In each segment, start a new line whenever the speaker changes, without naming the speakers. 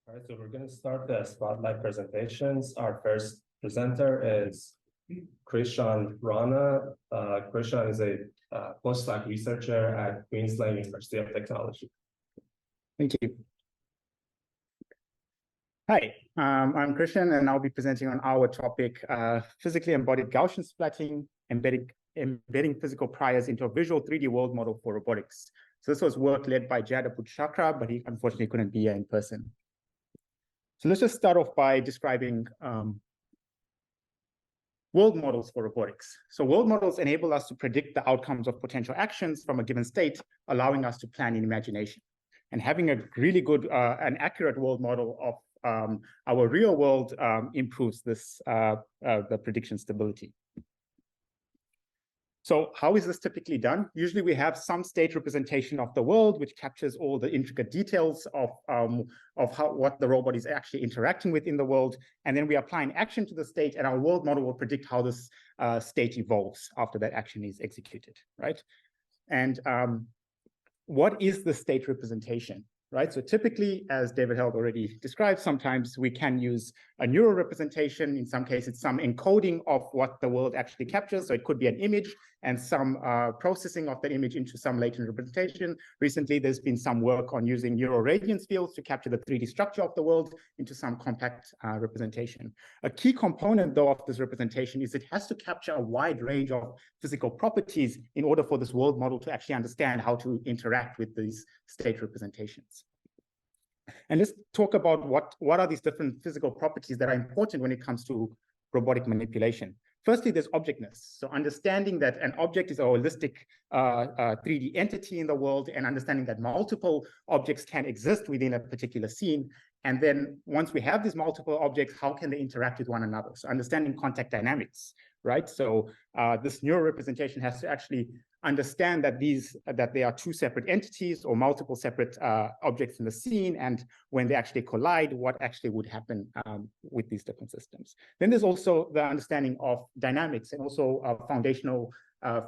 All right, so we're going to start the spotlight presentations. Our first presenter is Krishan Rana. Krishan is a postdoc researcher at Queensland University of Technology.
Thank you. Hi, I'm Krishan, and I'll be presenting on our topic, physically embodied Gaussian splatting, embedding physical priors into a visual 3D world model for robotics. So this was work led by Jada Chakra, but he unfortunately couldn't be here in person. So let's just start off by describing world models for robotics. So world models enable us to predict the outcomes of potential actions from a given state, allowing us to plan in imagination. And having a really good and accurate world model of our real world improves this the prediction stability. So how is this typically done? Usually we have some state representation of the world, which captures all the intricate details of what the robot is actually interacting with in the world. And then we apply an action to the state, and our world model will predict how this state evolves after that action is executed, right? And what is the state representation? Right, so typically, as David Held already described, sometimes we can use a neural representation. In some cases, some encoding of what the world actually captures. So it could be an image and some processing of that image into some latent representation. Recently, there's been some work on using neural radiance fields to capture the 3D structure of the world into some compact representation. A key component, though, of this representation is it has to capture a wide range of physical properties in order for this world model to actually understand how to interact with these state representations. And let's talk about what are these different physical properties that are important when it comes to robotic manipulation. Firstly, there's objectness. So understanding that an object is a holistic 3D entity in the world, and understanding that multiple objects can exist within a particular scene. And then once we have these multiple objects, how can they interact with one another? So understanding contact dynamics, right? So this neural representation has to actually understand that there are two separate entities or multiple separate objects in the scene, and when they actually collide, what actually would happen with these different systems. Then there's also the understanding of dynamics and also foundational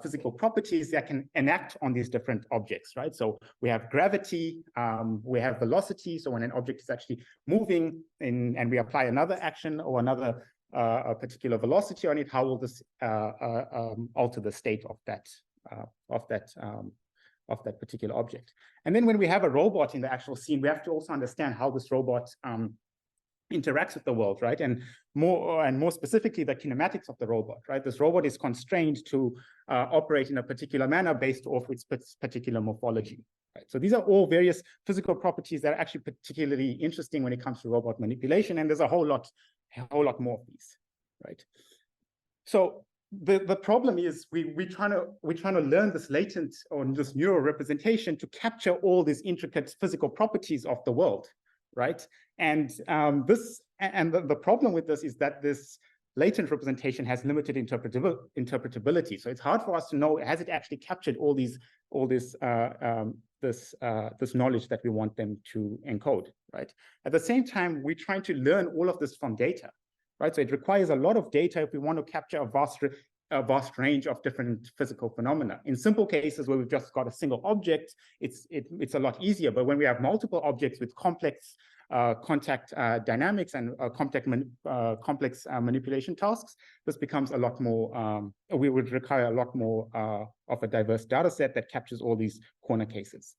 physical properties that can enact on these different objects, right? So we have gravity, we have velocity. So when an object is actually moving and we apply another action or another a particular velocity on it, how will this alter the state of that particular object? And then when we have a robot in the actual scene, we have to also understand how this robot interacts with the world, right? And more specifically, the kinematics of the robot, right? This robot is constrained to operate in a particular manner based off its particular morphology, right? So these are all various physical properties that are actually particularly interesting when it comes to robot manipulation, and there's a whole lot more of these, right? So the problem is we're trying to learn this latent or this neural representation to capture all these intricate physical properties of the world, right? And the problem with this is that this latent representation has limited interpretability. So it's hard for us to know, has it actually captured all this knowledge that we want them to encode, right? At the same time, we're trying to learn all of this from data, right? So it requires a lot of data if we want to capture a vast range of different physical phenomena. In simple cases where we've just got a single object, it's a lot easier. But when we have multiple objects with complex contact dynamics and complex manipulation tasks, this becomes a lot more, we would require a lot more of a diverse data set that captures all these corner cases.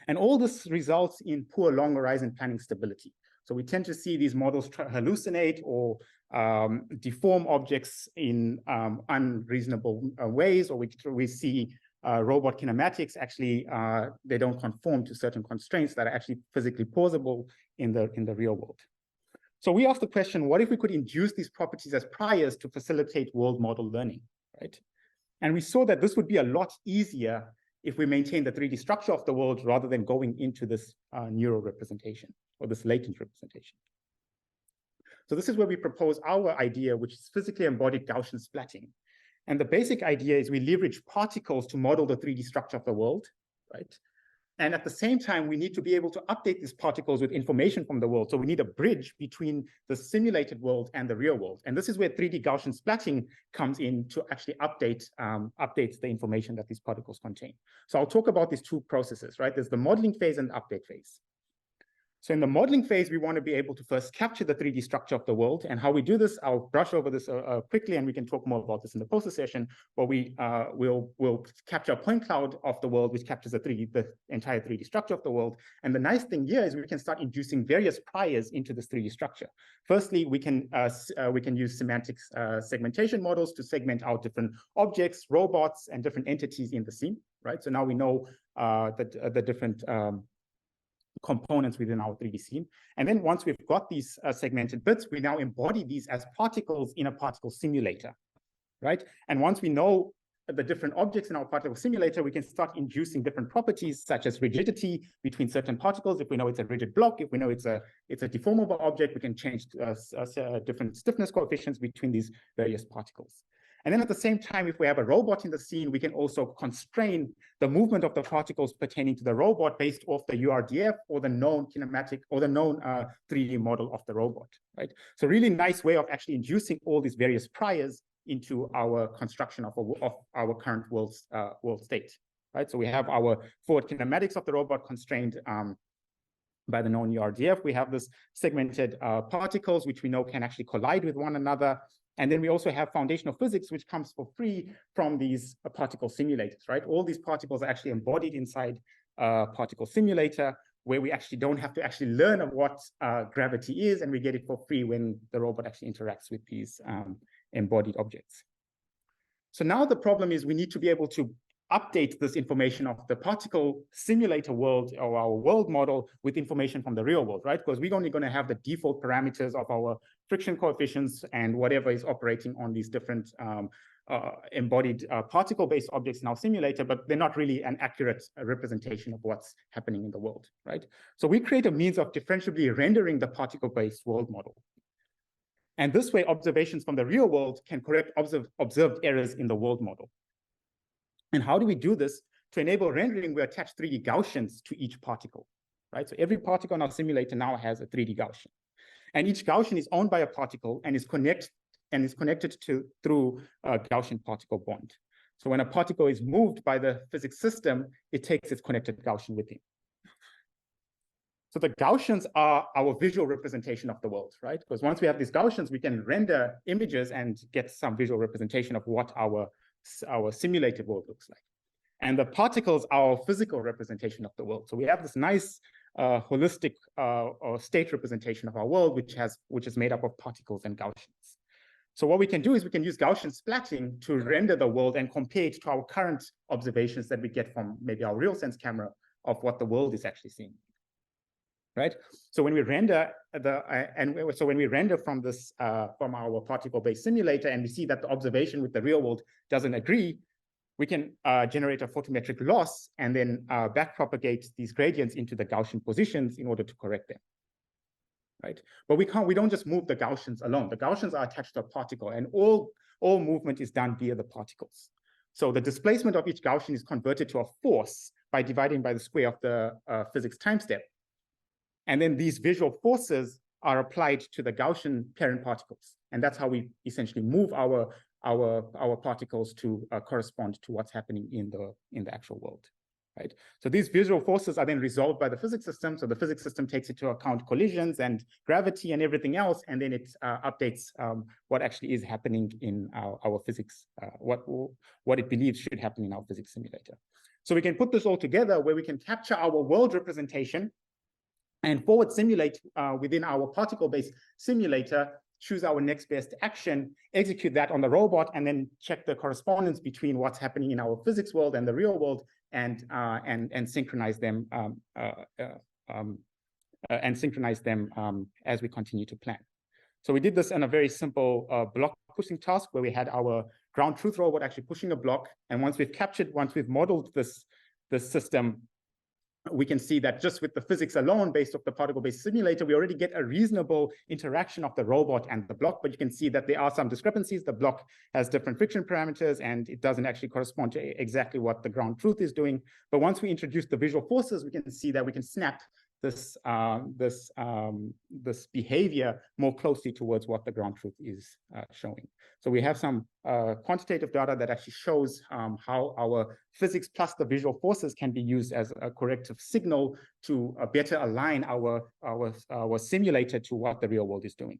And all this results in poor long horizon planning stability. So we tend to see these models hallucinate or deform objects in unreasonable ways, or we see robot kinematics actually, they don't conform to certain constraints that are actually physically plausible in the real world. So we asked the question, what if we could induce these properties as priors to facilitate world model learning, right? And we saw that this would be a lot easier if we maintain the 3D structure of the world rather than going into this neural representation or this latent representation. So this is where we propose our idea, which is physically embodied Gaussian splatting. And the basic idea is we leverage particles to model the 3D structure of the world, right? And at the same time, we need to be able to update these particles with information from the world. So we need a bridge between the simulated world and the real world. And this is where 3D Gaussian splatting comes in to actually updates the information that these particles contain. So I'll talk about these two processes, right? There's the modeling phase and the update phase. So in the modeling phase, we want to be able to first capture the 3D structure of the world. And how we do this, I'll brush over this quickly, and we can talk more about this in the poster session. But we'll capture a point cloud of the world, which captures the entire 3D structure of the world. And the nice thing here is we can start inducing various priors into this 3D structure. Firstly, we can use semantics segmentation models to segment out different objects, robots, and different entities in the scene, right? So now we know the different components within our 3D scene. And then once we've got these segmented bits, we now embody these as particles in a particle simulator, right? And once we know the different objects in our particle simulator, we can start inducing different properties such as rigidity between certain particles. If we know it's a rigid block, if we know it's a deformable object, we can change different stiffness coefficients between these various particles. And then at the same time, if we have a robot in the scene, we can also constrain the movement of the particles pertaining to the robot based off the URDF or the known kinematic or the known 3D model of the robot, right? So really nice way of actually inducing all these various priors into our construction of our current world state, right? So we have our forward kinematics of the robot constrained by the known URDF. We have this segmented particles, which we know can actually collide with one another. And then we also have foundational physics, which comes for free from these particle simulators, right? All these particles are actually embodied inside a particle simulator, where we actually don't have to actually learn what gravity is, and we get it for free when the robot actually interacts with these embodied objects. So now the problem is we need to be able to update this information of the particle simulator world or our world model with information from the real world, right? Because we're only going to have the default parameters of our friction coefficients and whatever is operating on these different embodied particle-based objects in our simulator, but they're not really an accurate representation of what's happening in the world, right? So we create a means of differentiably rendering the particle-based world model. And this way, observations from the real world can correct observed errors in the world model. And how do we do this? To enable rendering, we attach 3D Gaussians to each particle, right? So every particle in our simulator now has a 3D Gaussian. And each Gaussian is owned by a particle and is connected through a Gaussian particle bond. So when a particle is moved by the physics system, it takes its connected Gaussian with it. So the Gaussians are our visual representation of the world, right? Because once we have these Gaussians, we can render images and get some visual representation of what our simulated world looks like. And the particles are our physical representation of the world. So we have this nice holistic or state representation of our world, which is made up of particles and Gaussians. So what we can do is we can use Gaussian splatting to render the world and compare it to our current observations that we get from maybe our real sense camera of what the world is actually seeing, right? So when we render when we render from this from our particle-based simulator, and we see that the observation with the real world doesn't agree, we can generate a photometric loss and then backpropagate these gradients into the Gaussian positions in order to correct them, right? But we don't just move the Gaussians alone. The Gaussians are attached to a particle, and all movement is done via the particles. So the displacement of each Gaussian is converted to a force by dividing by the square of the physics time step. And then these visual forces are applied to the Gaussian parent particles. And that's how we essentially move our particles to correspond to what's happening in the actual world, right? So these visual forces are then resolved by the physics system. So the physics system takes into account collisions and gravity and everything else, and then it updates what actually is happening in our physics, what it believes should happen in our physics simulator. So we can put this all together where we can capture our world representation and forward simulate within our particle-based simulator, choose our next best action, execute that on the robot, and then check the correspondence between what's happening in our physics world and the real world, and synchronize them as we continue to plan. So we did this in a very simple block pushing task where we had our ground truth robot actually pushing a block, and once we've modeled this system, we can see that just with the physics alone, based off the particle-based simulator, we already get a reasonable interaction of the robot and the block, but you can see that there are some discrepancies. The block has different friction parameters, and it doesn't actually correspond to exactly what the ground truth is doing. But once we introduce the visual forces, we can see that we can snap this behavior more closely towards what the ground truth is showing. So we have some quantitative data that actually shows how our physics plus the visual forces can be used as a corrective signal to better align our simulator to what the real world is doing.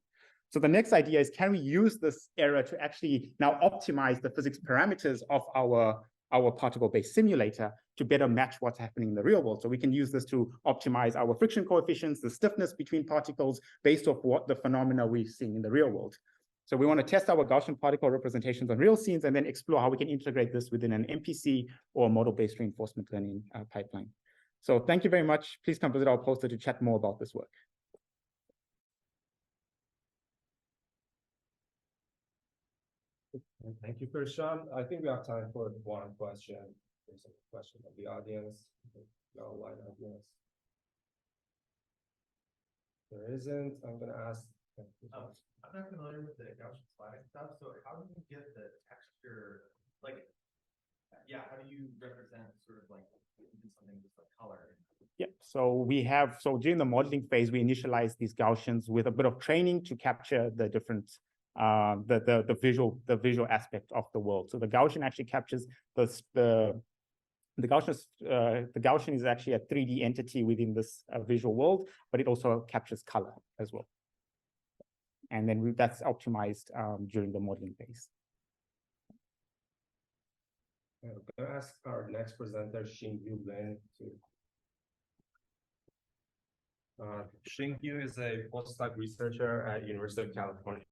So the next idea is, can we use this error to actually now optimize the physics parameters of our particle-based simulator to better match what's happening in the real world? So we can use this to optimize our friction coefficients, the stiffness between particles based off what the phenomena we're seeing in the real world. So we want to test our Gaussian particle representations on real scenes and then explore how we can integrate this within an MPC or model-based reinforcement learning pipeline. So thank you very much. Please come visit our poster to chat more about this work.
Thank you, Krishan. I think we have time for one question. There's a question of the audience, the online audience. There isn't. I'm going to ask.
I'm not familiar with the Gaussian slide stuff. So how do you get the texture? Like, yeah, how do you represent sort of like something just like color?
Yeah, so during the modeling phase, we initialize these Gaussians with a bit of training to capture the different the visual aspect of the world. So the Gaussian actually captures the Gaussian is actually a 3D entity within this visual world, but it also captures color as well. And then that's optimized during the modeling phase.
I'm going to ask our next presenter, Xingyu Lin, to. Xingyu is a postdoc researcher at University of California.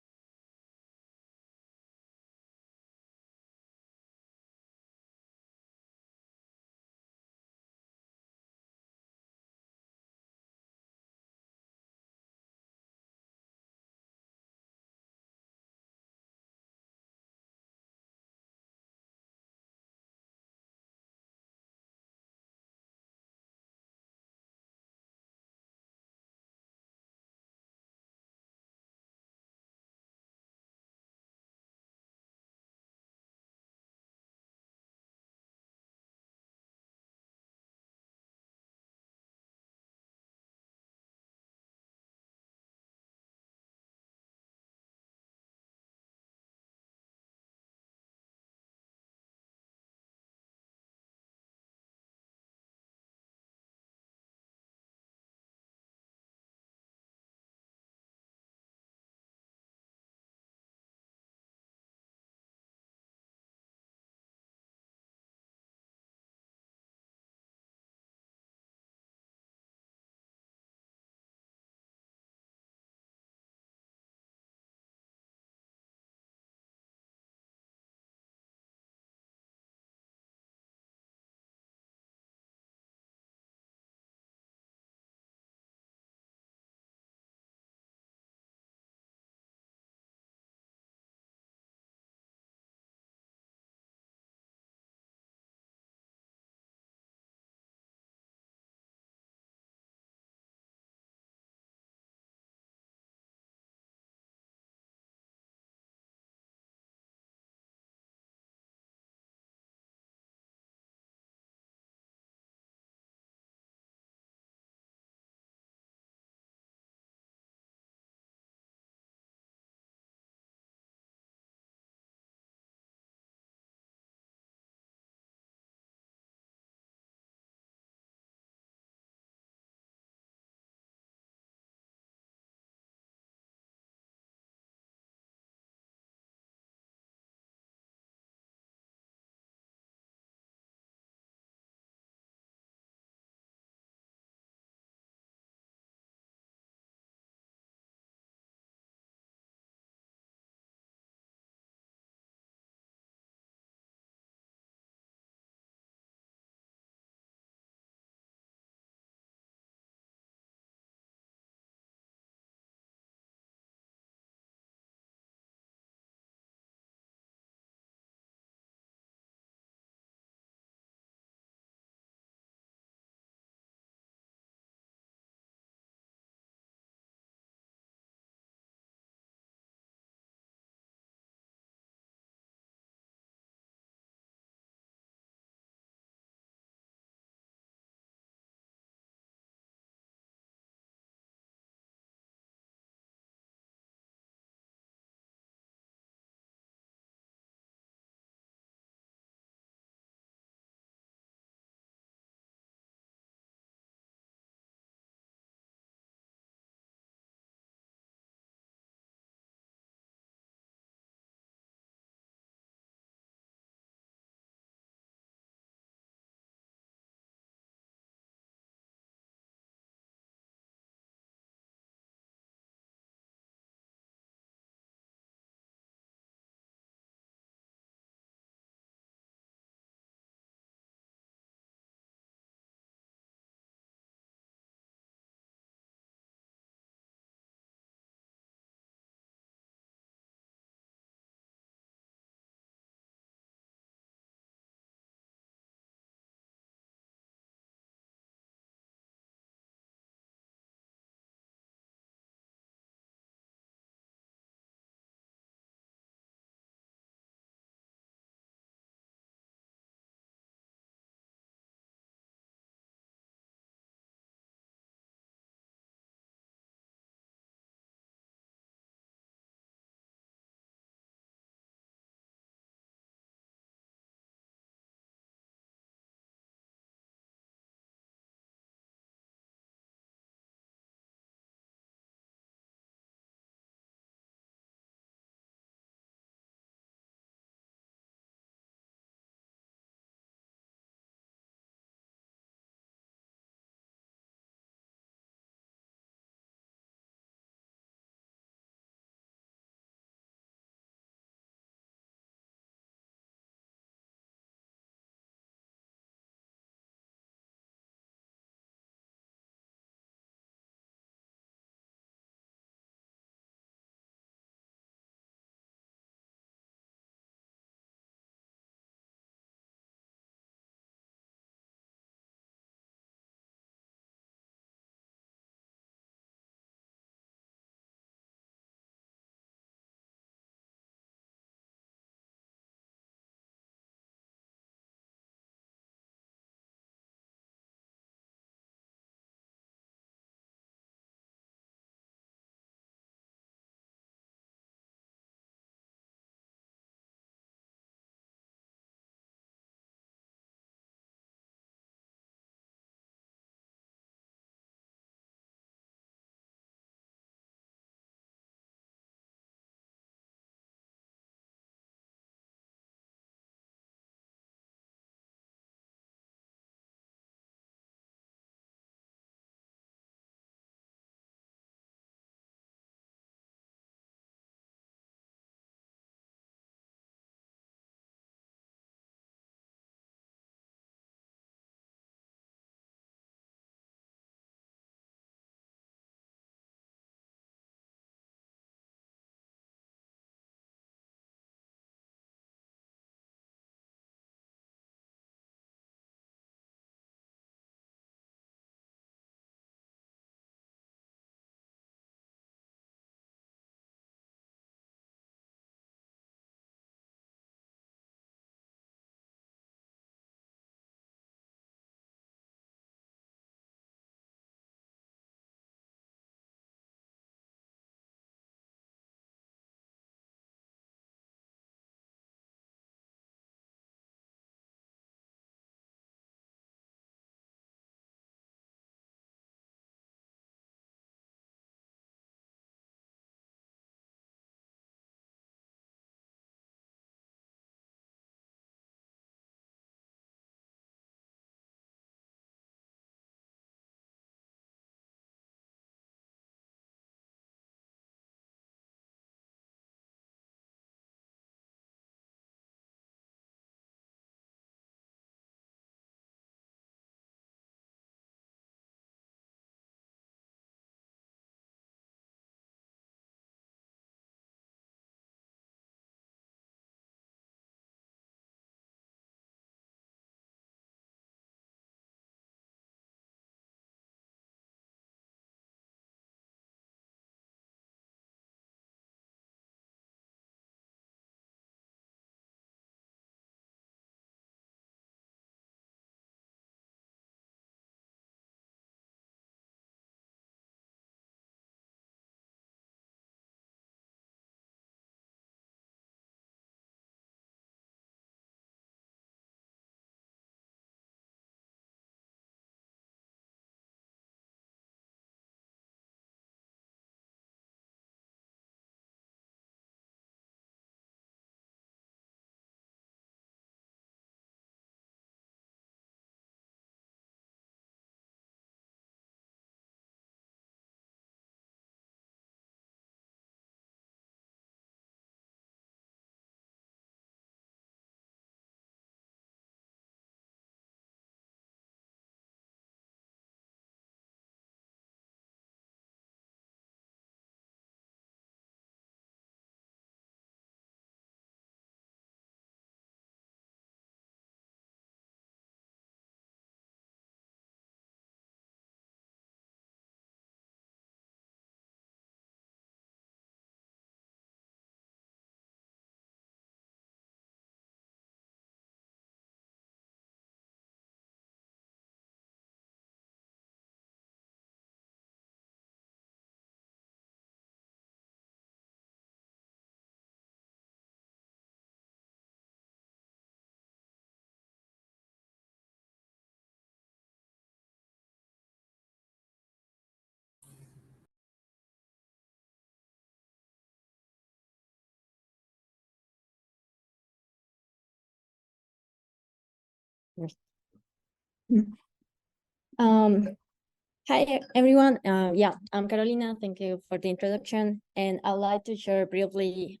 Hi everyone. Yeah, I'm Carolina. Thank you for the introduction, and I'd like to share briefly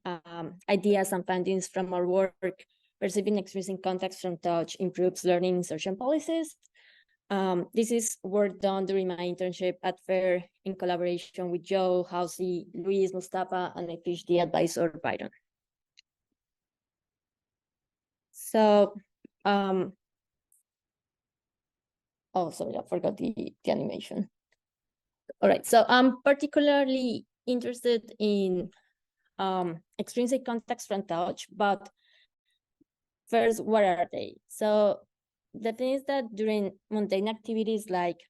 ideas and findings from our work. Perceiving experiencing context from touch improves learning insertion policies. This is work done during my internship at FAIR in collaboration with Joe, Hausi, Luis, Mustafa, and a PhD advisor, Byron. So, oh, sorry, I forgot the animation. All right, so I'm particularly interested in extrinsic context from touch, but first, what are they? So the thing is that during mundane activities like,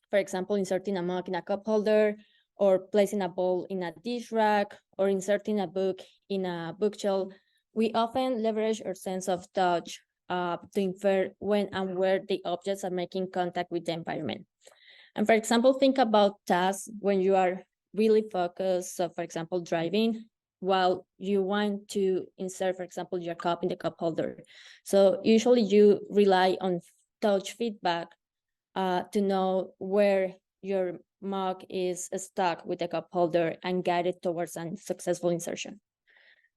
for example, inserting a mug in a cup holder, or placing a bowl in a dish rack, or inserting a book in a bookshelf, we often leverage our sense of touch to infer when and where the objects are making contact with the environment. And for example, think about tasks when you are really focused. So for example, driving, while you want to insert, for example, your cup in the cup holder. So usually you rely on touch feedback to know where your mug is stuck with the cup holder and guide it towards a successful insertion.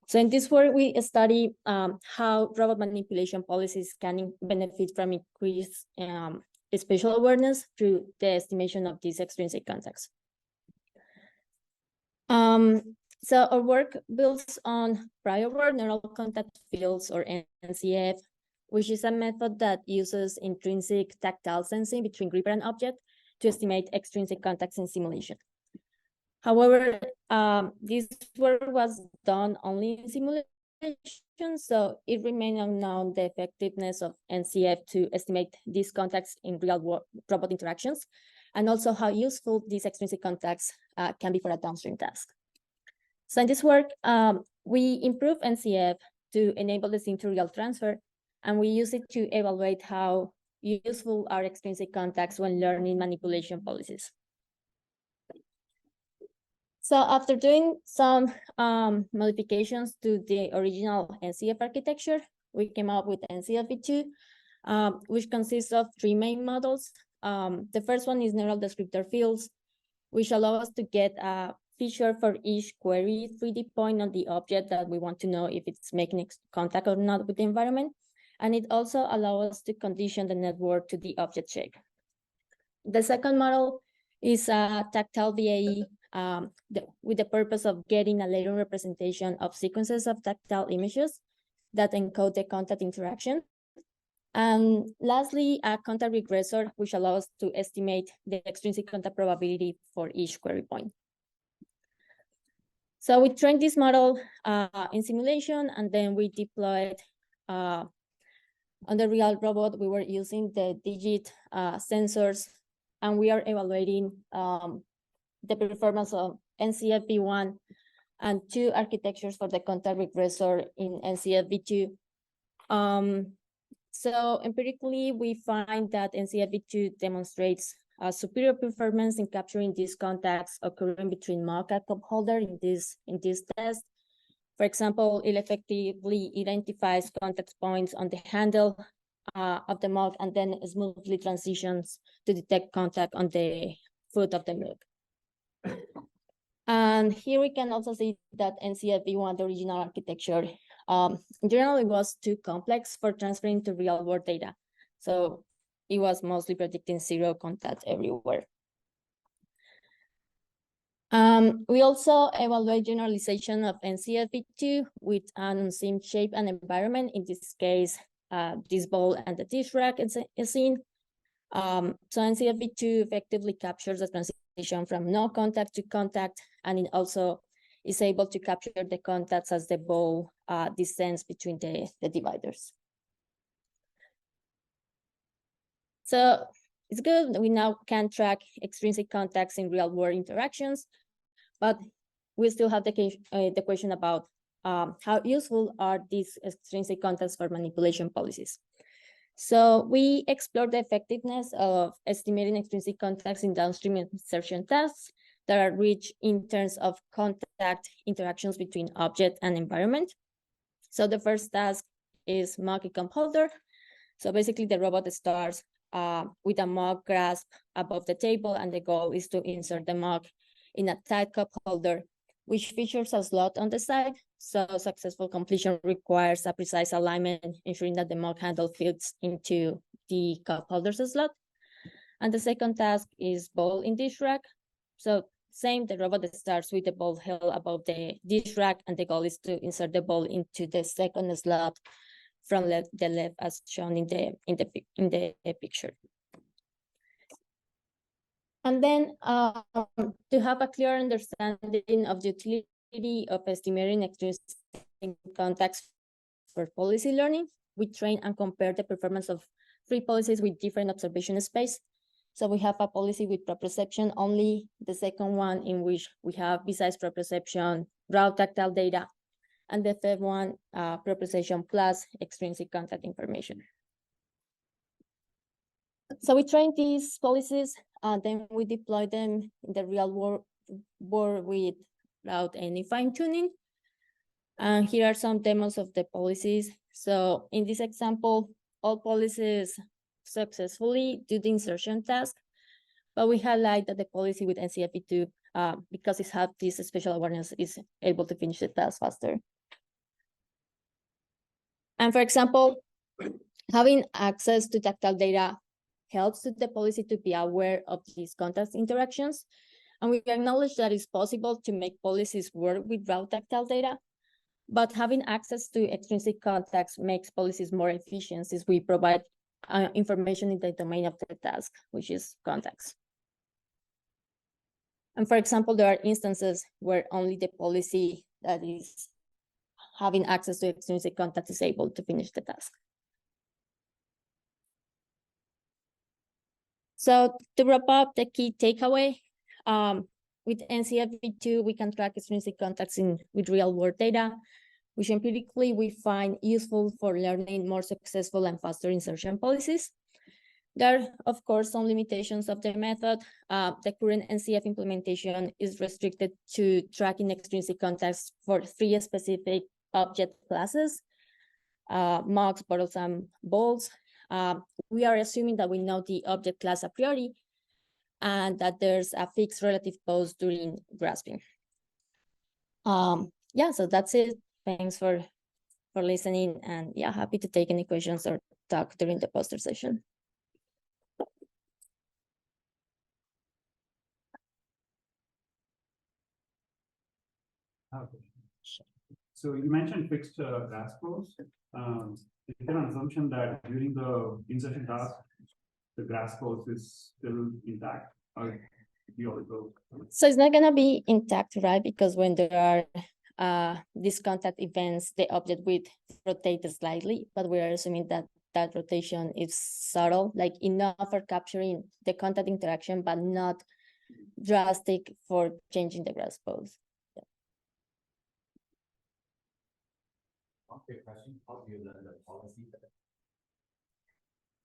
So in this work, we study how robot manipulation policies can benefit from increased spatial awareness through the estimation of these extrinsic contexts. So our work builds on prior work neural contact fields, or NCF, which is a method that uses intrinsic tactile sensing between gripper and object to estimate extrinsic contacts in simulation. However, this work was done only in simulation, so it remained unknown the effectiveness of NCF to estimate these contacts in real-world robot interactions, and also how useful these extrinsic contacts can be for a downstream task. So in this work, we improve NCF to enable the scene-to-real transfer, and we use it to evaluate how useful are extrinsic contacts when learning manipulation policies. So after doing some modifications to the original NCF architecture, we came up with NCF v2, which consists of 3 main models. The first one is neural descriptor fields, which allow us to get a feature for each query 3D point on the object that we want to know if it's making contact or not with the environment. And it also allows us to condition the network to the object shape. The second model is a tactile VAE with the purpose of getting a later representation of sequences of tactile images that encode the contact interaction. And lastly, a contact regressor, which allows to estimate the extrinsic contact probability for each query point. So we trained this model in simulation, and then we deployed on the real robot. We were using the digit sensors, and we are evaluating the performance of NCF v1 and 2 architectures for the contact regressor in NCF v2. So empirically, we find that NCF v2 demonstrates a superior performance in capturing these contacts occurring between mug and cup holder in this test. For example, it effectively identifies contact points on the handle of the mug and then smoothly transitions to detect contact on the foot of the mug. And here we can also see that NCF v1, the original architecture, in general, it was too complex for transferring to real-world data. So it was mostly predicting 0 contact everywhere. We also evaluate generalization of NCF v2 with an unseen shape and environment. In this case, this bowl and the dish rack is seen. So NCF v2 effectively captures the transition from no contact to contact, and it also is able to capture the contacts as the bowl descends between the dividers. So it's good. We now can track extrinsic contacts in real-world interactions, but we still have the question about how useful are these extrinsic contacts for manipulation policies. So we explored the effectiveness of estimating extrinsic contacts in downstream insertion tasks that are rich in terms of contact interactions between object and environment. So the first task is mug and cup holder. So basically the robot starts with a mug grasp above the table, and the goal is to insert the mug in a tight cup holder, which features a slot on the side. So successful completion requires a precise alignment, ensuring that the mug handle fits into the cup holder's slot. And the second task is ball in dish rack. So same, the robot starts with the ball held above the dish rack, and the goal is to insert the ball into the second slot from the left, as shown in the picture. And then to have a clear understanding of the utility of estimating extrinsic contacts for policy learning, we train and compare the performance of 3 policies with different observation space. So we have a policy with proprioception only, the second one in which we have, besides proprioception, raw tactile data, and the third one, proprioception plus extrinsic contact information. So we train these policies, and then we deploy them in the real world without any fine tuning. And here are some demos of the policies. So in this example, all policies successfully do the insertion task, but we highlight that the policy with NCFV2, because it has this special awareness, is able to finish the task faster. And for example, having access to tactile data helps the policy to be aware of these contact interactions. And we acknowledge that it's possible to make policies work with raw tactile data, but having access to extrinsic contacts makes policies more efficient since we provide information in the domain of the task, which is contacts. And for example, there are instances where only the policy that is having access to extrinsic contacts is able to finish the task. So to wrap up, the key takeaway, with NCFV2, we can track extrinsic contacts with real-world data, which empirically we find useful for learning more successful and faster insertion policies. There are, of course, some limitations of the method. The current NCF implementation is restricted to tracking extrinsic contacts for 3 specific object classes, mugs, bottles, and bowls. We are assuming that we know the object class a priori and that there's a fixed relative pose during grasping. Yeah, so that's it. Thanks for listening, and yeah, happy to take any questions or talk during the poster session.
So you mentioned fixed grasp pose. Is there an assumption that during the insertion task, the grasp pose is still intact? Or do you also...
So it's not gonna be intact, right? Because when there are these contact events, the object will rotate slightly, but we are assuming that that rotation is subtle, like enough for capturing the contact interaction, but not drastic for changing the grasp pose.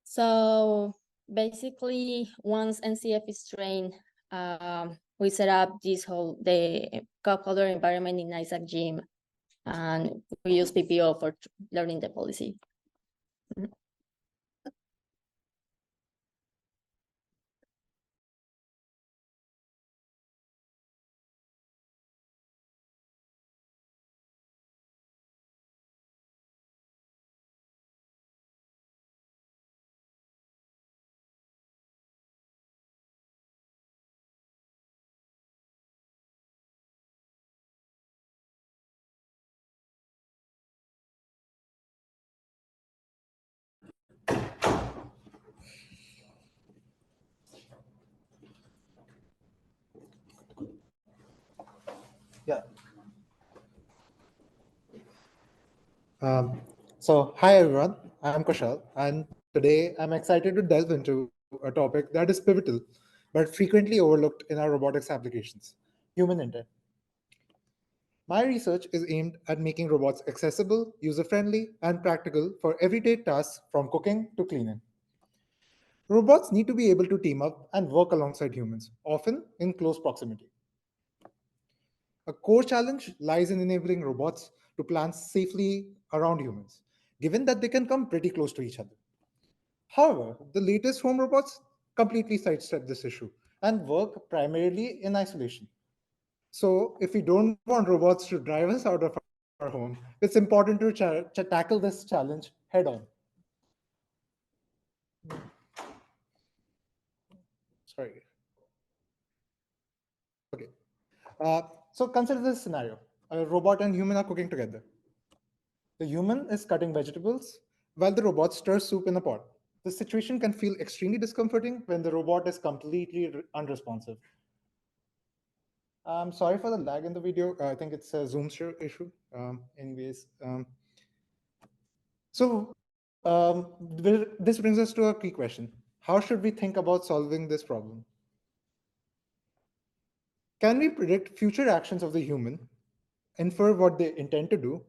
So basically, once NCF is trained, we set up the cup holder environment in Isaac Gym, and we use PPO for learning the policy.
Yeah. So hi everyone, I'm Kushal, and today I'm excited to delve into a topic that is pivotal, but frequently overlooked in our robotics applications: human intent. My research is aimed at making robots accessible, user-friendly, and practical for everyday tasks from cooking to cleaning. Robots need to be able to team up and work alongside humans, often in close proximity. A core challenge lies in enabling robots to plan safely around humans, given that they can come pretty close to each other. However, the latest home robots completely sidestep this issue and work primarily in isolation. So if we don't want robots to drive us out of our home, it's important to tackle this challenge head on. Sorry. Okay. So consider this scenario. A robot and human are cooking together. The human is cutting vegetables while the robot stirs soup in a pot. The situation can feel extremely discomforting when the robot is completely unresponsive. I'm sorry for the lag in the video. I think it's a Zoom issue. This brings us to a key question. How should we think about solving this problem? Can we predict future actions of the human, infer what they intend to do,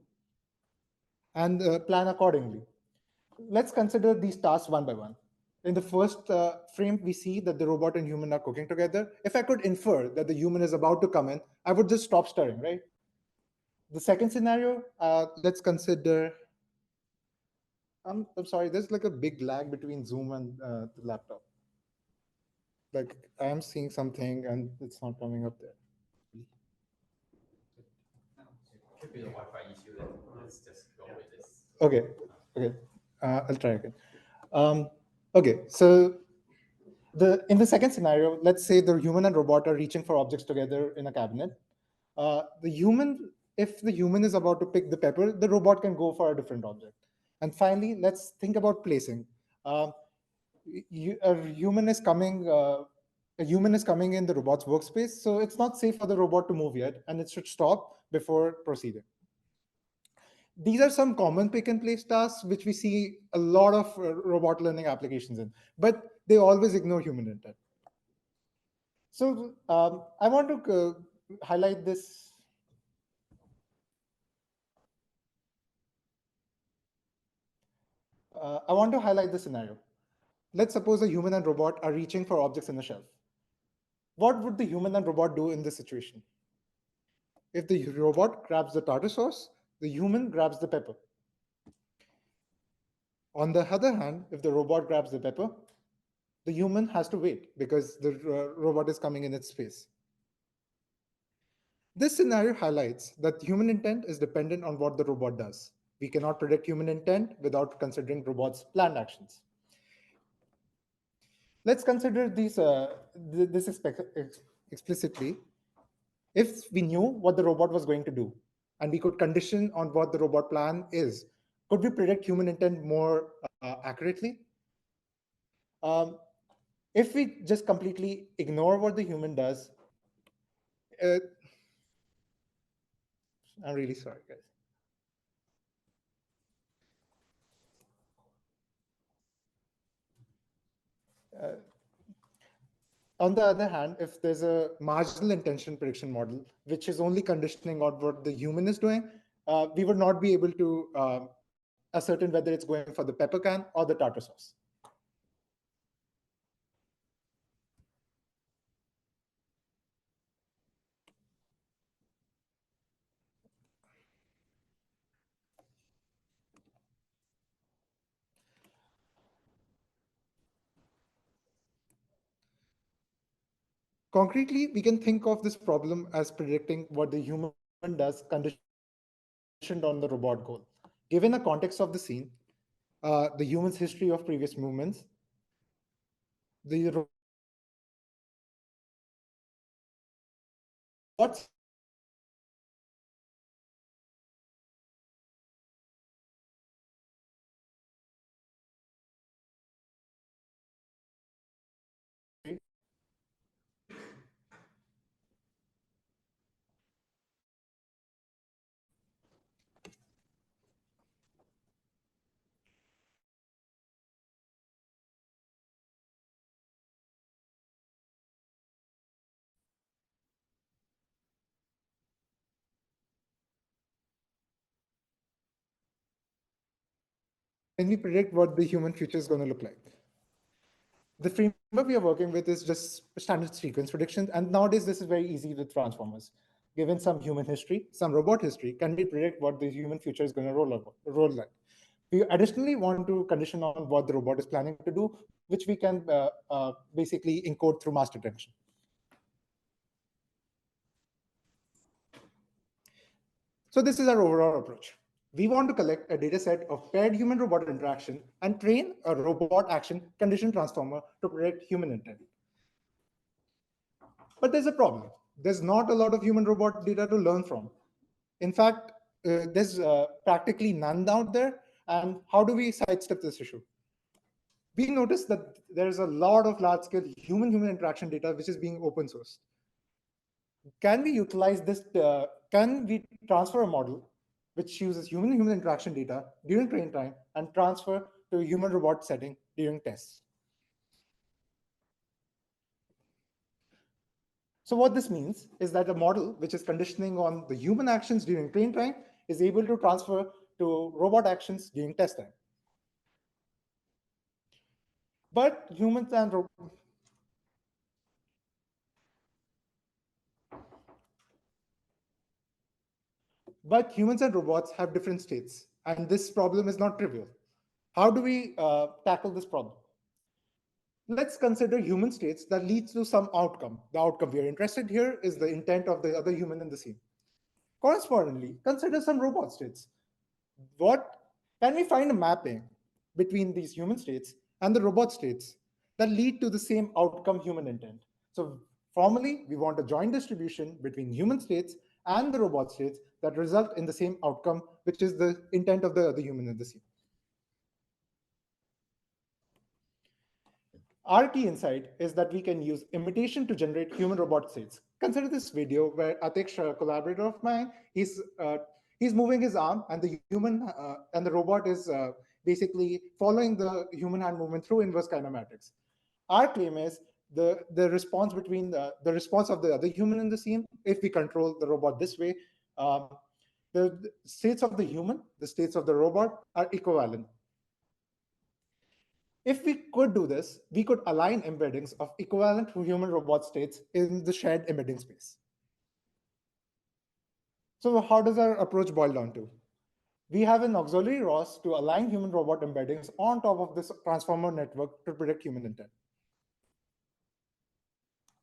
and plan accordingly? Let's consider these tasks one by one. In the first frame, we see that the robot and human are cooking together. If I could infer that the human is about to come in, I would just stop stirring, right? The second scenario, let's consider, I'm sorry, there's like a big lag between Zoom and the laptop. Like I am seeing something and it's not coming up there.
Could be the Wi-Fi issue. Then let's just go with this.
Okay, I'll try again. Okay, so in the second scenario, let's say the human and robot are reaching for objects together in a cabinet. If the human is about to pick the pepper, the robot can go for a different object. And finally, let's think about placing. A human is coming in the robot's workspace, so it's not safe for the robot to move yet, and it should stop before proceeding. These are some common pick and place tasks which we see a lot of robot learning applications in, but they always ignore human intent. So I want to highlight this. I want to highlight the scenario. Let's suppose a human and robot are reaching for objects in a shelf. What would the human and robot do in this situation? If the robot grabs the tartar sauce, the human grabs the pepper. On the other hand, if the robot grabs the pepper, the human has to wait because the robot is coming in its space. This scenario highlights that human intent is dependent on what the robot does. We cannot predict human intent without considering robots' planned actions. Let's consider this explicitly. If we knew what the robot was going to do, and we could condition on what the robot plan is, could we predict human intent more accurately? If we just completely ignore what the human does, I'm really sorry, guys. On the other hand, if there's a marginal intention prediction model, which is only conditioning on what the human is doing, we would not be able to ascertain whether it's going for the pepper can or the tartar sauce. Concretely, we can think of this problem as predicting what the human does conditioned on the robot goal. Given a context of the scene, the human's history of previous movements, the robot's can we predict what the human future is going to look like? The framework we are working with is just standard sequence predictions. And nowadays, this is very easy with transformers. Given some human history, some robot history, can we predict what the human future is going to roll like? We additionally want to condition on what the robot is planning to do, which we can basically encode through master attention. So this is our overall approach. We want to collect a data set of paired human-robot interaction and train a robot action condition transformer to predict human intent. But there's a problem. There's not a lot of human-robot data to learn from. In fact, there's practically none out there. And how do we sidestep this issue? We noticed that there's a lot of large-scale human-human interaction data which is being open sourced. Can we utilize this? Can we transfer a model which uses human-human interaction data during train time and transfer to a human-robot setting during tests? So what this means is that a model which is conditioning on the human actions during train time is able to transfer to robot actions during test time. But humans and robots have different states, and this problem is not trivial. How do we tackle this problem? Let's consider human states that leads to some outcome. The outcome we are interested here is the intent of the other human in the scene. Correspondingly, consider some robot states. What can we find a mapping between these human states and the robot states that lead to the same outcome human intent? So formally, we want a joint distribution between human states and the robot states that result in the same outcome, which is the intent of the other human in the scene. Our key insight is that we can use imitation to generate human-robot states. Consider this video where Atish, a collaborator of mine, he's moving his arm, and the human and the robot is basically following the human hand movement through inverse kinematics. Our claim is the response between the response of the other human in the scene, if we control the robot this way, the states of the human, the states of the robot are equivalent. If we could do this, we could align embeddings of equivalent human-robot states in the shared embedding space. So how does our approach boil down to? We have an auxiliary ROS to align human-robot embeddings on top of this transformer network to predict human intent.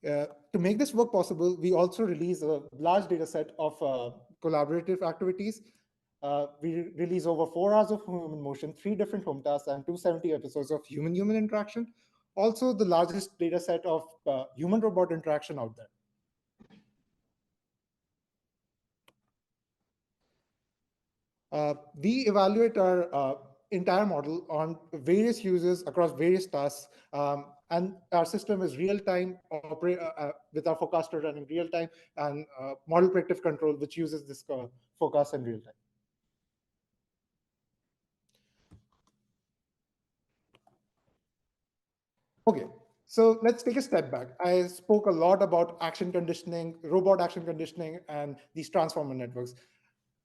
To make this work possible, we also release a large data set of collaborative activities. We release over 4 hours of human motion, 3 different home tasks, and 270 episodes of human-human interaction. Also, the largest data set of human-robot interaction out there. We evaluate our entire model on various users across various tasks, and our system is real-time with our forecaster running real-time, and model predictive control, which uses this forecast in real-time. Okay, so let's take a step back. I spoke a lot about action conditioning, robot action conditioning, and these transformer networks.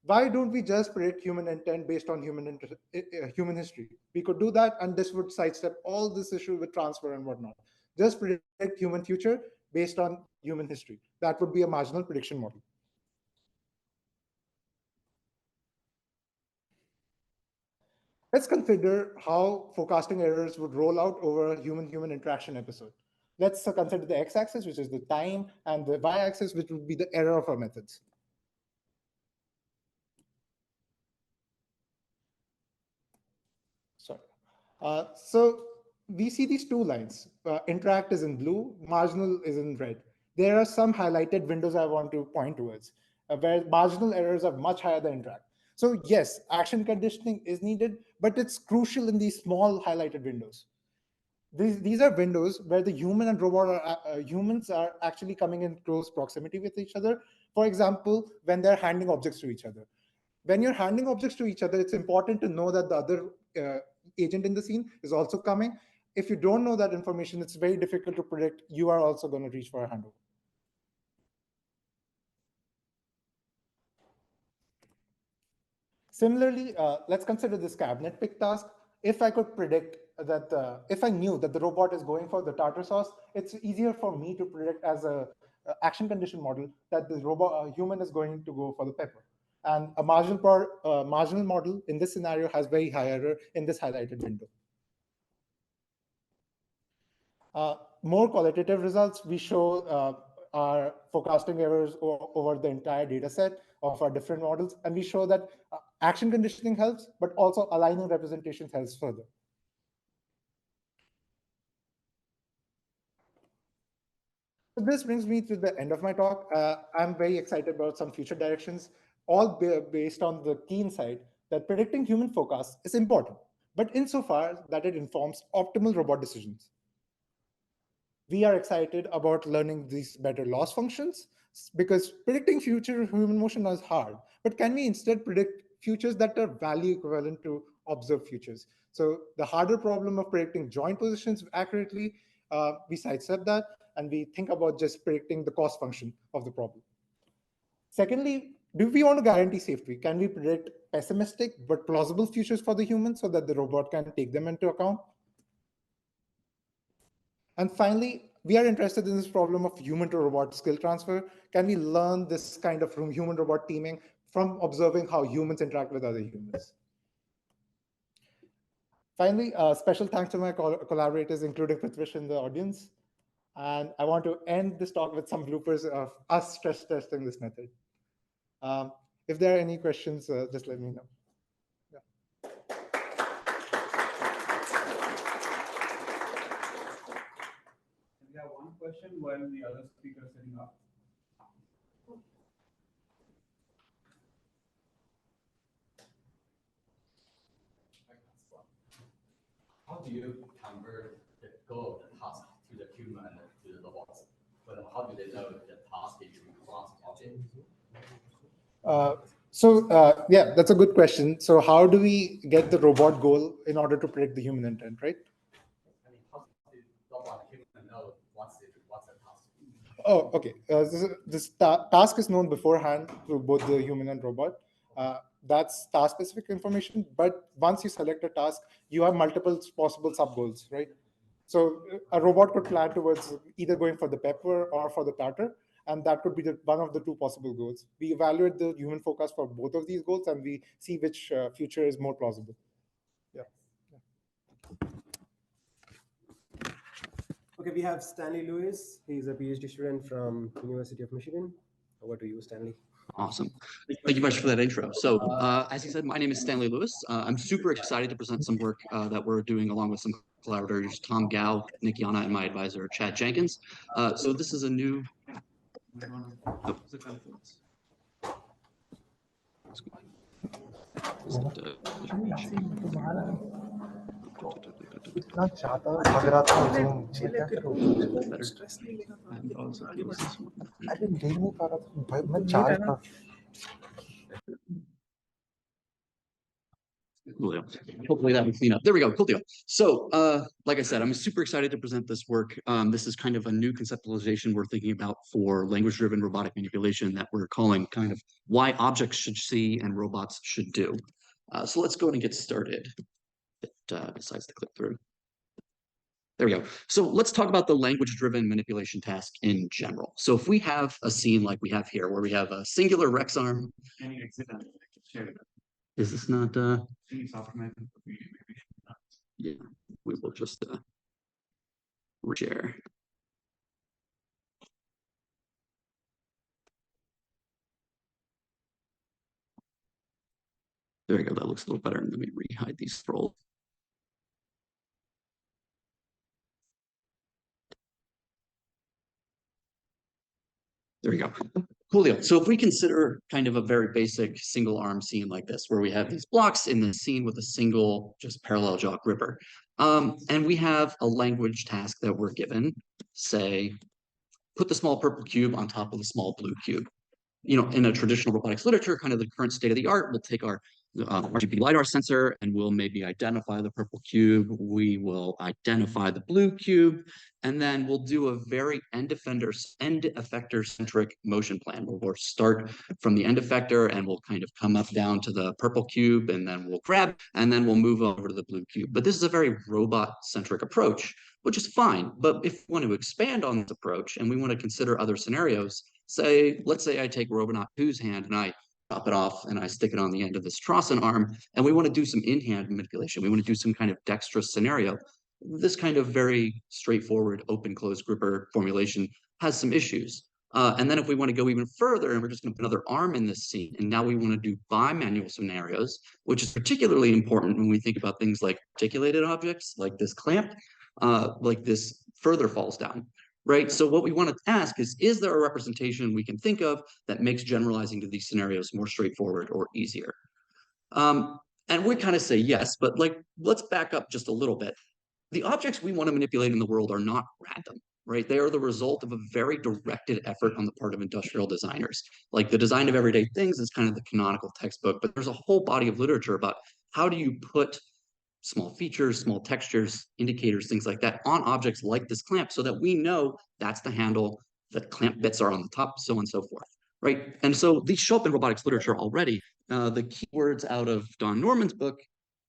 Why don't we just predict human intent based on human history? We could do that, and this would sidestep all this issue with transfer and whatnot. Just predict human future based on human history. That would be a marginal prediction model. Let's consider how forecasting errors would roll out over a human-human interaction episode. Let's consider the x-axis, which is the time, and the y-axis, which would be the error of our methods. Sorry. So we see these 2 lines. Interact is in blue, marginal is in red. There are some highlighted windows I want to point towards, where marginal errors are much higher than interact. So yes, action conditioning is needed, but it's crucial in these small highlighted windows. These are windows where the human and robot humans are actually coming in close proximity with each other. For example, when they're handing objects to each other. When you're handing objects to each other, it's important to know that the other agent in the scene is also coming. If you don't know that information, it's very difficult to predict you are also going to reach for a handover. Similarly, let's consider this cabinet pick task. If I could predict that, if I knew that the robot is going for the tartar sauce, it's easier for me to predict as a action condition model that the robot human is going to go for the pepper. And a marginal model in this scenario has very high error in this highlighted window. More qualitative results we show our forecasting errors over the entire data set of our different models. And we show that action conditioning helps, but also aligning representations helps further. So this brings me to the end of my talk. I'm very excited about some future directions, all based on the key insight that predicting human forecasts is important, but insofar that it informs optimal robot decisions. We are excited about learning these better loss functions because predicting future human motion is hard, but can we instead predict futures that are value equivalent to observed futures? So the harder problem of predicting joint positions accurately, we sidestep that and we think about just predicting the cost function of the problem. Secondly, do we want to guarantee safety? Can we predict pessimistic but plausible futures for the human so that the robot can take them into account? And finally, we are interested in this problem of human to robot skill transfer. Can we learn this kind of human robot teaming from observing how humans interact with other humans? Finally, special thanks to my collaborators, including Prithvish in the audience. And I want to end this talk with some bloopers of us stress testing this method. If there are any questions, just let me know.
We have one question while the other speaker is setting up.
How do you convert the goal of the task to the human and to the robots? But how do they know the task is in class object?
Yeah, that's a good question. So how do we get the robot goal in order to predict the human intent, right?
I mean, how does the robot human know what's the task?
Oh, okay. This task is known beforehand to both the human and robot. That's task-specific information. But once you select a task, you have multiple possible sub-goals, right? So a robot could plan towards either going for the pepper or for the tartar, and that could be one of the two possible goals. We evaluate the human forecast for both of these goals, and we see which future is more plausible. Yeah.
Okay, we have Stanley Lewis. He's a PhD student from University of Michigan. Over to you, Stanley.
Awesome. Thank you much for that intro. So as he said, my name is Stanley Lewis. I'm super excited to present some work that we're doing along with some collaborators, Tom Gao, Nick Yana, and my advisor, Chad Jenkins. So this is a new... Hopefully that will clean up. There we go. Cool deal. So, like I said, I'm super excited to present this work. This is kind of a new conceptualization we're thinking about for language-driven robotic manipulation that we're calling kind of why objects should see and robots should do. So let's go ahead and get started. It decides to click through. There we go. So let's talk about the language-driven manipulation task in general. So if we have a scene like we have here, where we have a singular Rex arm. Is this not? Yeah, we will just share. There we go. That looks a little better. Let me re-hide these scrolls. There we go. Cool deal. So if we consider kind of a very basic single arm scene like this, where we have these blocks in the scene with a single just parallel jaw gripper, and we have a language task that we're given, say, put the small purple cube on top of the small blue cube. You know, in a traditional robotics literature, kind of the current state of the art, we'll take our RGB LiDAR sensor and we'll maybe identify the purple cube. We will identify the blue cube, and then we'll do a very end effector centric motion plan where we'll start from the end effector and we'll kind of come up down to the purple cube, and then we'll grab, and then we'll move over to the blue cube. But this is a very robot centric approach, which is fine. But if we want to expand on this approach and we want to consider other scenarios, let's say I take Robot 2's hand and I chop it off and I stick it on the end of this Strawson arm, and we want to do some in-hand manipulation. We want to do some kind of dexterous scenario. This kind of very straightforward open-closed gripper formulation has some issues. And then if we want to go even further, and we're just going to put another arm in this scene, and now we want to do bimanual scenarios, which is particularly important when we think about things like articulated objects, like this clamp, like this further falls down, right? So what we want to ask is there a representation we can think of that makes generalizing to these scenarios more straightforward or easier? And we kind of say yes, but like, let's back up just a little bit. The objects we want to manipulate in the world are not random, right? They are the result of a very directed effort on the part of industrial designers. Like the design of everyday things is kind of the canonical textbook, but there's a whole body of literature about how do you put small features, small textures, indicators, things like that on objects like this clamp so that we know that's the handle, the clamp bits are on the top, so on and so forth, right? And so these show up in robotics literature already. The keywords out of Don Norman's book,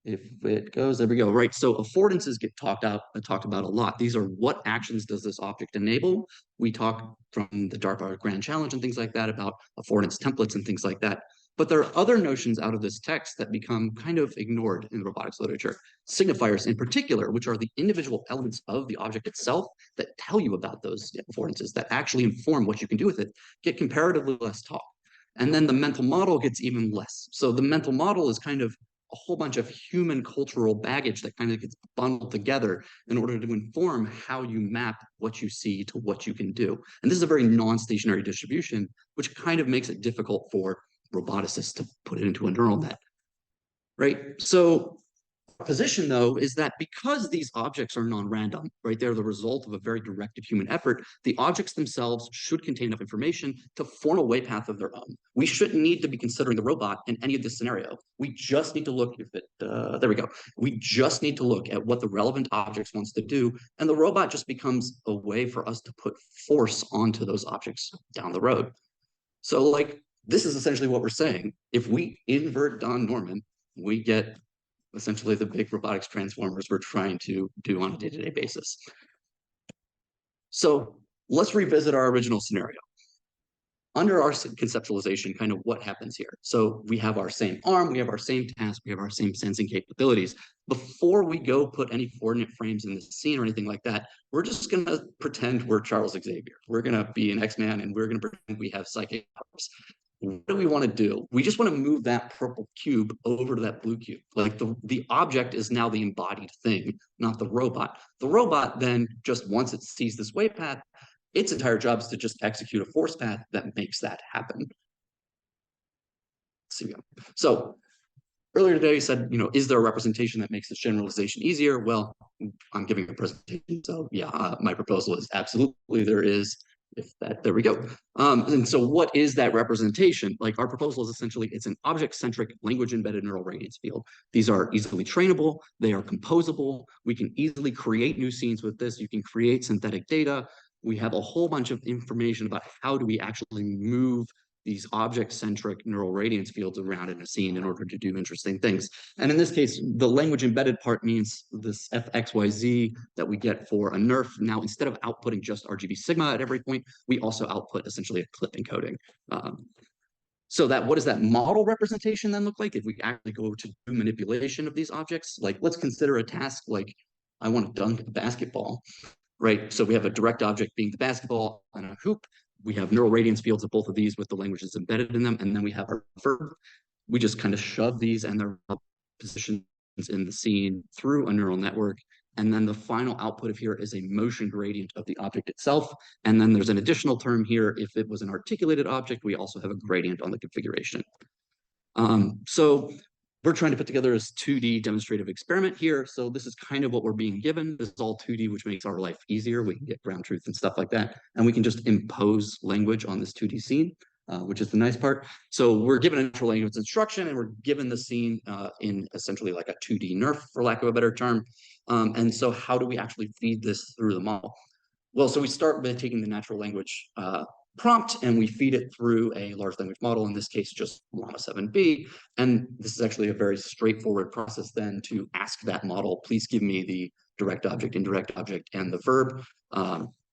if it goes, there we go, right? So affordances get talked about a lot. These are what actions does this object enable? We talk from the DARPA Grand Challenge and things like that about affordance templates and things like that. But there are other notions out of this text that become kind of ignored in robotics literature. Signifiers in particular, which are the individual elements of the object itself that tell you about those affordances, that actually inform what you can do with it, get comparatively less talk. And then the mental model gets even less. So the mental model is kind of a whole bunch of human cultural baggage that kind of gets bundled together in order to inform how you map what you see to what you can do. And this is a very non-stationary distribution, which kind of makes it difficult for roboticists to put it into a neural net, right? So our position, though, is that because these objects are non-random, right, they're the result of a very directed human effort, the objects themselves should contain enough information to form a way path of their own. We shouldn't need to be considering the robot in any of this scenario. We just need to look if it, there we go. We just need to look at what the relevant objects wants to do, and the robot just becomes a way for us to put force onto those objects down the road. So like, this is essentially what we're saying. If we invert Don Norman, we get essentially the big robotics transformers we're trying to do on a day-to-day basis. So let's revisit our original scenario. Under our conceptualization, kind of what happens here. So we have our same arm, we have our same task, we have our same sensing capabilities. Before we go put any coordinate frames in the scene or anything like that, we're just going to pretend we're Charles Xavier. We're going to be an X-Man and we're going to pretend we have psychic powers. What do we want to do? We just want to move that purple cube over to that blue cube. Like the object is now the embodied thing, not the robot. The robot then, just once it sees this wave path, its entire job is to just execute a force path that makes that happen. So earlier today, you said, you know, is there a representation that makes this generalization easier? Well, I'm giving a presentation, so yeah, my proposal is absolutely there is. There we go. And so what is that representation? Like our proposal is essentially, it's an object-centric language-embedded neural radiance field. These are easily trainable, they are composable, we can easily create new scenes with this, you can create synthetic data. We have a whole bunch of information about how do we actually move these object-centric neural radiance fields around in a scene in order to do interesting things. And in this case, the language embedded part means this fxyz that we get for a nerf. Now, instead of outputting just RGB sigma at every point, we also output essentially a clip encoding. So that, what does that model representation then look like if we actually go to do manipulation of these objects? Like, let's consider a task like, I want to dunk a basketball, right? So we have a direct object being the basketball and a hoop. We have neural radiance fields of both of these with the languages embedded in them. And then we have our verb. We just kind of shove these and their positions in the scene through a neural network. And then the final output of here is a motion gradient of the object itself. And then there's an additional term here. If it was an articulated object, we also have a gradient on the configuration. So we're trying to put together a 2D demonstrative experiment here. So this is kind of what we're being given. This is all 2D, which makes our life easier. We can get ground truth and stuff like that. And we can just impose language on this 2D scene, which is the nice part. So we're given a natural language instruction and we're given the scene in essentially like a 2D nerf, for lack of a better term. And so how do we actually feed this through the model? Well, so we start by taking the natural language prompt and we feed it through a large language model, in this case, just Llama 7B. And this is actually a very straightforward process then to ask that model, please give me the direct object, indirect object, and the verb.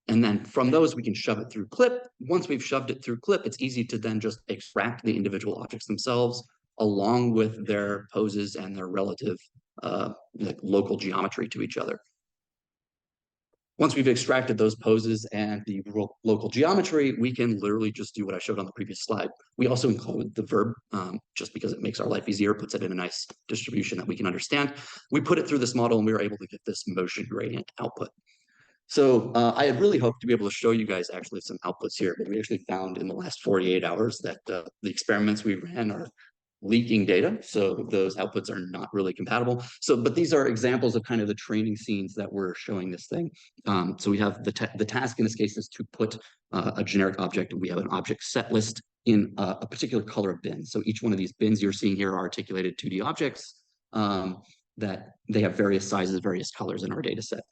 And then from those, we can shove it through clip. Once we've shoved it through clip, it's easy to then just extract the individual objects themselves along with their poses and their relative like local geometry to each other. Once we've extracted those poses and the local geometry, we can literally just do what I showed on the previous slide. We also include the verb just because it makes our life easier, puts it in a nice distribution that we can understand. We put it through this model and we were able to get this motion gradient output. So I had really hoped to be able to show you guys actually some outputs here, but we actually found in the last 48 hours that the experiments we ran are leaking data. So those outputs are not really compatible. So, but these are examples of kind of the training scenes that we're showing this thing. So we have the task in this case is to put a generic object, and we have an object set list in a particular color of bin. So each one of these bins you're seeing here are articulated 2D objects that they have various sizes, various colors in our data set.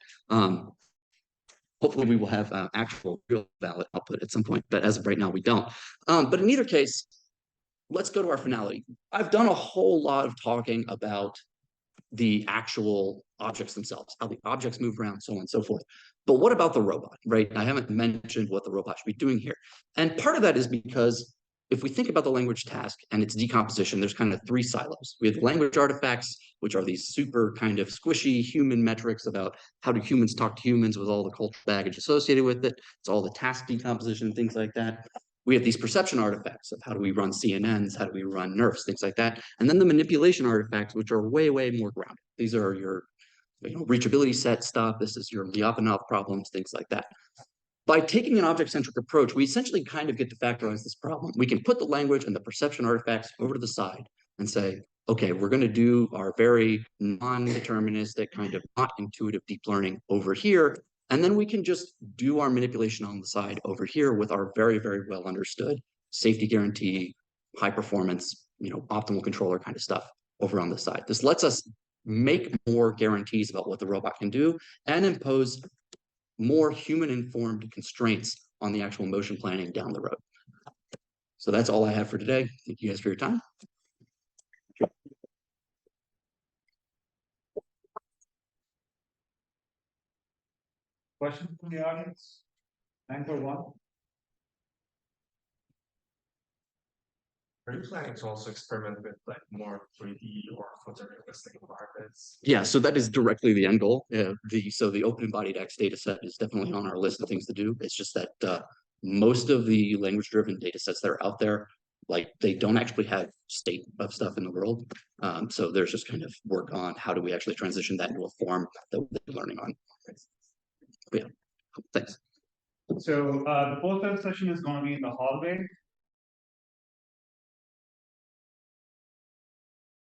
Hopefully we will have actual real valid output at some point, but as of right now, we don't. But in either case, let's go to our finality. I've done a whole lot of talking about the actual objects themselves, how the objects move around, so on and so forth. But what about the robot, right? I haven't mentioned what the robot should be doing here. And part of that is because if we think about the language task and its decomposition, there's kind of three silos. We have the language artifacts, which are these super kind of squishy human metrics about how do humans talk to humans with all the cultural baggage associated with it. It's all the task decomposition, things like that. We have these perception artifacts of how do we run CNNs, how do we run NERFs, things like that. And then the manipulation artifacts, which are way, way more grounded. These are your reachability set stuff. This is your Lyapunov problems, things like that. By taking an object-centric approach, we essentially kind of get to factorize this problem. We can put the language and the perception artifacts over to the side and say, okay, we're going to do our very non-deterministic kind of not intuitive deep learning over here. And then we can just do our manipulation on the side over here with our very, very well understood safety guarantee, high performance, optimal controller kind of stuff over on the side. This lets us make more guarantees about what the robot can do and impose more human-informed constraints on the actual motion planning down the road. So that's all I have for today. Thank you guys for your time.
Questions from the audience? Time for one.
Are you planning to also experiment with like more 3D or photorealistic environments?
Yeah, so that is directly the end goal. So the open embodied X data set is definitely on our list of things to do. It's just that most of the language-driven data sets that are out there, like they don't actually have state of stuff in the world. So there's just kind of work on how do we actually transition that into a form that we're learning on. But yeah, thanks.
So the post-up session is going to be in the hallway.